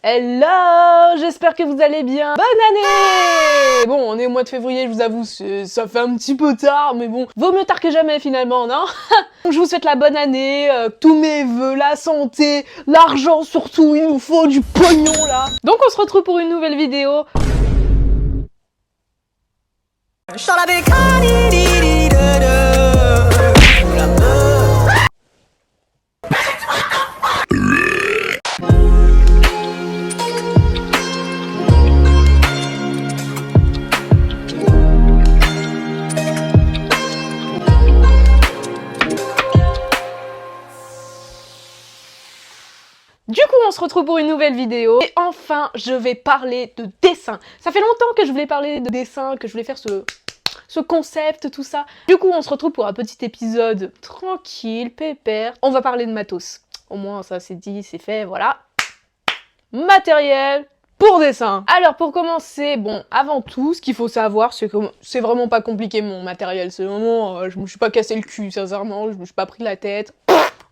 Hello, j'espère que vous allez bien. Bonne année! Bon, on est au mois de février, je vous avoue, ça fait un petit peu tard, mais bon, vaut mieux tard que jamais finalement, non? Donc je vous souhaite la bonne année, tous mes vœux, la santé, l'argent surtout, il nous faut du pognon là. Donc on se retrouve pour une nouvelle vidéo. Du coup, on se retrouve pour une nouvelle vidéo et enfin, je vais parler de dessin. Ça fait longtemps que je voulais parler de dessin, que je voulais faire ce concept, tout ça. Du coup, on se retrouve pour un petit épisode tranquille, pépère. On va parler de matos. Au moins, ça c'est dit, c'est fait, voilà. Matériel pour dessin. Alors, pour commencer, bon, avant tout, ce qu'il faut savoir, c'est que c'est vraiment pas compliqué mon matériel. C'est vraiment, je me suis pas cassé le cul, sincèrement, je me suis pas pris la tête.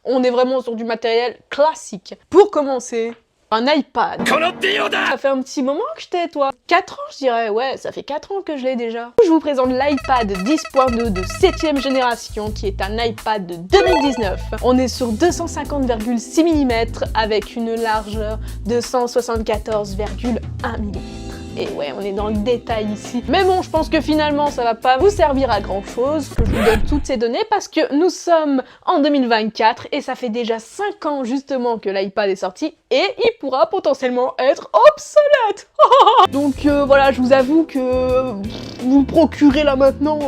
On est vraiment sur du matériel classique. Pour commencer, un iPad. Ça fait un petit moment que je t'ai, toi. 4 ans, je dirais. Ouais, ça fait 4 ans que je l'ai déjà. Je vous présente l'iPad 10.2 de 7ème génération, qui est un iPad de 2019. On est sur 250,6 mm avec une largeur de 174,1 mm. Et ouais, on est dans le détail ici. Mais bon, je pense que finalement, ça va pas vous servir à grand chose que je vous donne toutes ces données parce que nous sommes en 2024 et ça fait déjà 5 ans justement que l'iPad est sorti et il pourra potentiellement être obsolète. Donc voilà, je vous avoue que vous le procurez là maintenant,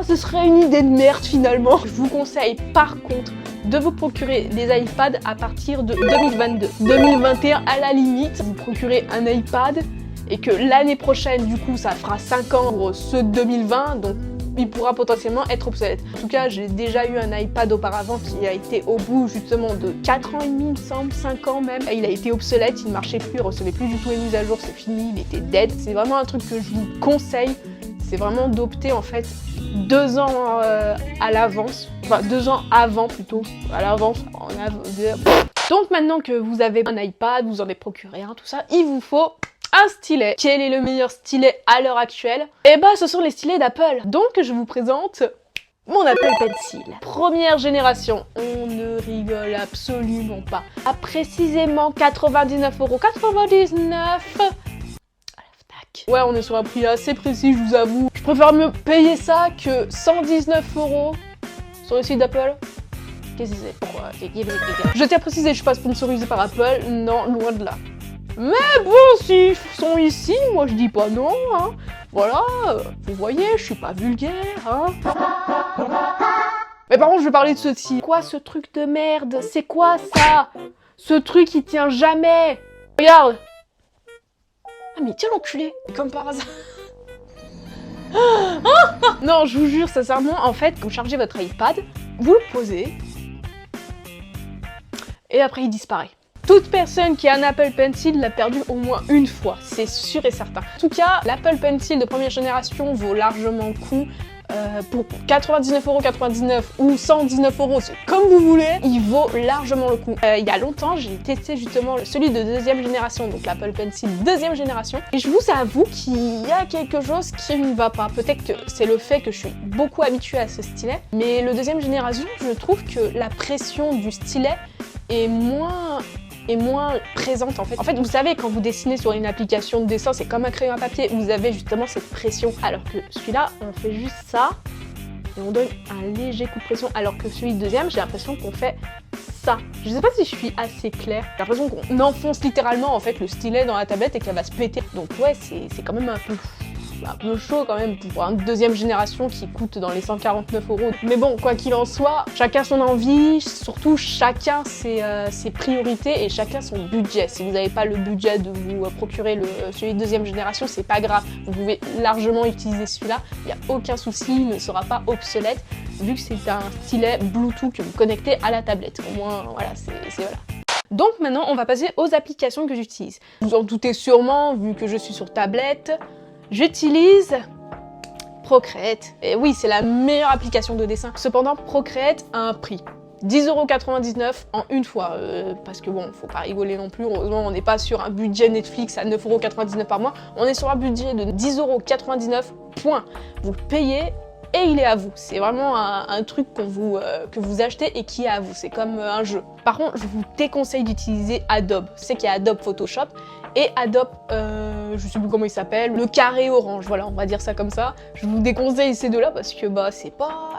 ce serait une idée de merde finalement. Je vous conseille par contre de vous procurer des iPads à partir de 2022. 2021 à la limite, vous procurez un iPad et que l'année prochaine, du coup, ça fera 5 ans pour ceux de 2020, donc il pourra potentiellement être obsolète. En tout cas, j'ai déjà eu un iPad auparavant qui a été au bout justement de 4 ans et demi, il me semble, 5 ans même. Et il a été obsolète, il ne marchait plus, il recevait plus du tout les mises à jour, c'est fini, il était dead. C'est vraiment un truc que je vous conseille, c'est vraiment d'opter en fait 2 ans à l'avance, enfin 2 ans avant plutôt, à l'avance, Donc maintenant que vous avez un iPad, vous en avez procuré un, tout ça, il vous faut un stylet. Quel est le meilleur stylet à l'heure actuelle? Eh ben, ce sont les stylets d'Apple. Donc, je vous présente mon Apple Pencil. Première génération. On ne rigole absolument pas. À précisément 99,99 €. Ouais, on est sur un prix assez précis, je vous avoue. Je préfère me payer ça que 119 € sur le site d'Apple. Qu'est-ce que c'est? Pourquoi? Je tiens à préciser, je suis pas sponsorisée par Apple. Non, loin de là. Mais bon, s'ils sont ici, moi je dis pas non, hein. Voilà, vous voyez, je suis pas vulgaire, hein. Mais par contre, je vais parler de ceci. Quoi ce truc de merde? C'est quoi ça? Ce truc, il tient jamais. Regarde. Ah mais tiens l'enculé, comme par hasard. Non, je vous jure, sincèrement, en fait, vous chargez votre iPad, vous le posez, et après il disparaît. Toute personne qui a un Apple Pencil l'a perdu au moins une fois, c'est sûr et certain. En tout cas, l'Apple Pencil de première génération vaut largement le coup. Pour 99,99 € ou 119 €, c'est comme vous voulez, il vaut largement le coup. Il y a longtemps, j'ai testé justement celui de deuxième génération, donc l'Apple Pencil deuxième génération, et je vous avoue qu'il y a quelque chose qui ne va pas. Peut-être que c'est le fait que je suis beaucoup habituée à ce stylet, mais le deuxième génération, je trouve que la pression du stylet est moins présente en fait. En fait, vous savez, quand vous dessinez sur une application de dessin, c'est comme un crayon à papier, vous avez justement cette pression. Alors que celui-là, on fait juste ça et on donne un léger coup de pression. Alors que celui de deuxième, j'ai l'impression qu'on fait ça. Je sais pas si je suis assez claire. J'ai l'impression qu'on enfonce littéralement en fait le stylet dans la tablette et qu'elle va se péter. Donc ouais, c'est quand même un peu chaud quand même pour une deuxième génération qui coûte dans les 149 €. Mais bon, quoi qu'il en soit, chacun son envie, surtout chacun ses priorités et chacun son budget. Si vous n'avez pas le budget de vous procurer celui de deuxième génération, c'est pas grave. Vous pouvez largement utiliser celui-là, il n'y a aucun souci, il ne sera pas obsolète vu que c'est un stylet Bluetooth que vous connectez à la tablette. Au moins, voilà, c'est voilà. Donc maintenant, on va passer aux applications que j'utilise. Vous en doutez sûrement, vu que je suis sur tablette, j'utilise Procreate. Et oui, c'est la meilleure application de dessin. Cependant, Procreate a un prix. 10,99€ en une fois, parce que bon, faut pas rigoler non plus, heureusement on n'est pas sur un budget Netflix à 9,99€ par mois, on est sur un budget de 10,99€, point. Vous le payez et il est à vous. C'est vraiment un truc que vous achetez et qui est à vous, c'est comme un jeu. Par contre, je vous déconseille d'utiliser Adobe. Je sais qu'il y a Adobe Photoshop et Adobe, je sais plus comment il s'appelle, le carré orange, voilà, on va dire ça comme ça. Je vous déconseille ces deux-là parce que bah c'est pas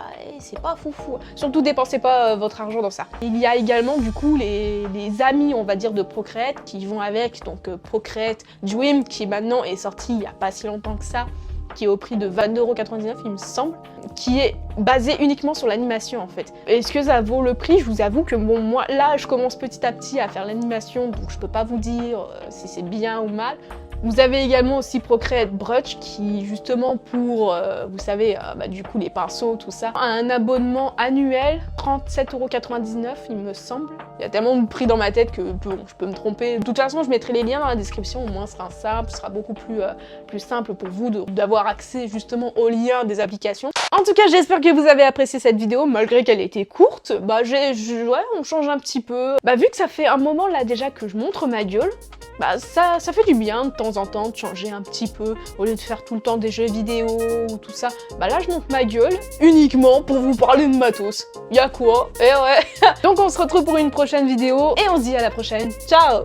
foufou. Surtout dépensez pas votre argent dans ça. Il y a également du coup les amis, on va dire, de Procreate qui vont avec, donc Procreate Dream qui maintenant est sorti il y a pas si longtemps que ça, qui est au prix de 22,99€ il me semble, qui est basé uniquement sur l'animation en fait. Est-ce que ça vaut le prix? Je vous avoue que bon, moi là je commence petit à petit à faire l'animation, donc je peux pas vous dire si c'est bien ou mal. Vous avez également aussi Procreate Brush qui justement pour, vous savez, bah, du coup les pinceaux, tout ça, a un abonnement annuel, 37,99€ il me semble. Il y a tellement de prix dans ma tête que bon, je peux me tromper. De toute façon, je mettrai les liens dans la description, au moins ce sera simple, ce sera beaucoup plus simple pour vous d'avoir accès justement aux liens des applications. En tout cas, j'espère que vous avez apprécié cette vidéo, malgré qu'elle ait été courte. Bah ouais, on change un petit peu. Bah vu que ça fait un moment là déjà que je montre ma gueule, bah ça fait du bien de temps en temps de changer un petit peu, au lieu de faire tout le temps des jeux vidéo ou tout ça. Bah là je monte ma gueule uniquement pour vous parler de matos. Y'a quoi? Eh ouais. Donc on se retrouve pour une prochaine vidéo et on se dit à la prochaine. Ciao.